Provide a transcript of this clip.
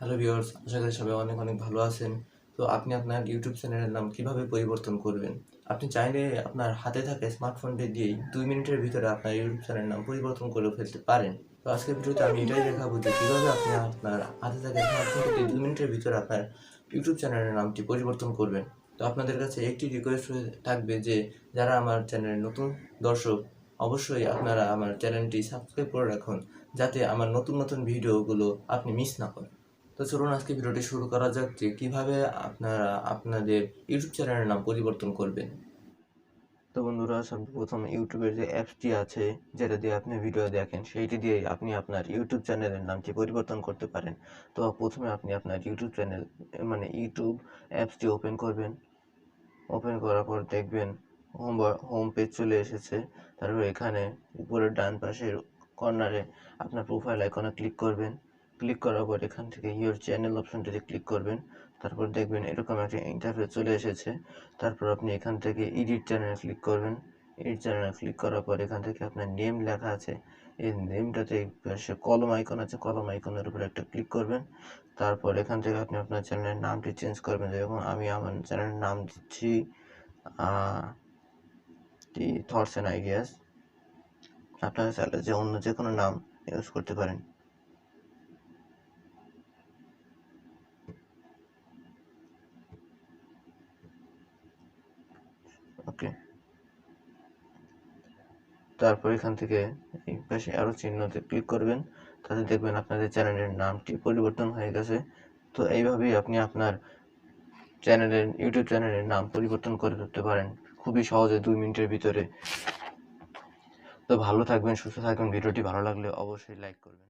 Hello viewers, আশা করি সবাই অনেক অনেক ভালো আছেন। তো আপনি আপনার ইউটিউব চ্যানেলের নাম কিভাবে পরিবর্তন করবেন? আপনি চাইলে আপনার হাতে থাকা স্মার্টফোনটি দিয়েই 2 মিনিটের ভিতরে আপনার ইউটিউব চ্যানেলের নাম পরিবর্তন করে ফেলতে পারেন। তো আজকের ভিডিওতে আমি এটাই দেখাবো যে কিভাবে আপনি আপনার হাতে থাকা স্মার্টফোনটি দিয়ে 2 মিনিটের ভিতরে আপনার ইউটিউব চ্যানেলের নামটি পরিবর্তন করবেন। তো আপনাদের কাছে একটি রিকোয়েস্ট থাকবে যে যারা আমার চ্যানেলের নতুন দর্শক, অবশ্যই আপনারা আমার চ্যানেলটি সাবস্ক্রাইব করে রাখুন, যাতে আমার নতুন নতুন ভিডিওগুলো আপনি মিস না করেন। তো চলুন আজকে ভিডিওটি শুরু করা যাক যে কিভাবে আপনারা আপনাদের ইউটিউব চ্যানেলের নাম পরিবর্তন করবেন। তো বন্ধুরা, সর্বপ্রথম ইউটিউবের যে অ্যাপসটি আছে যেটা দিয়ে আপনি ভিডিও দেখেন সেইটি দিয়ে আপনি আপনার ইউটিউব চ্যানেলের নামটি পরিবর্তন করতে পারেন। তো প্রথমে আপনি আপনার ইউটিউব চ্যানেল ইউটিউব অ্যাপসটি ওপেন করবেন। ওপেন করার পর দেখবেন হোম পেজ চলে এসেছে। তারপর এখানে উপরের ডান পাশের কর্নারে আপনার প্রোফাইল আইকনে ক্লিক করবেন। ক্লিক করার পর এখান থেকে ইওর চ্যানেল অপশনটিতে ক্লিক করবেন। তারপর দেখবেন এরকম একটা ইন্টারফেস চলে এসেছে। তারপর আপনি এখান থেকে এডিট চ্যানেলে ক্লিক করবেন। এডিট চ্যানেলে ক্লিক করার পর এখান থেকে আপনার নেম লেখা আছে, এই নেমটাতে পাশে কলম আইকন আছে, কলম আইকনের উপর একটা ক্লিক করবেন। তারপর এখান থেকে আপনি আপনার চ্যানেলের নামটি চেঞ্জ করবেন। যেরকম আমি আমার চ্যানেলের নাম দিচ্ছি দি থটস অ্যান্ড আইডিয়াস। আপনারা চাইলে যে অন্য যে কোনো নাম ইউজ করতে পারেন। ওকে, তারপর এখান থেকে এই পাশে আরও চিহ্নতে ক্লিক করবেন। তাতে দেখবেন আপনাদের চ্যানেলের নামটি পরিবর্তন হয়ে গেছে। তো এইভাবেই আপনি আপনার ইউটিউব চ্যানেলের নাম পরিবর্তন করে ফেলতে পারেন খুবই সহজে 2 মিনিটের ভিতরে। তো ভালো থাকবেন, সুস্থ থাকবেন। ভিডিওটি ভালো লাগলে অবশ্যই লাইক করবেন।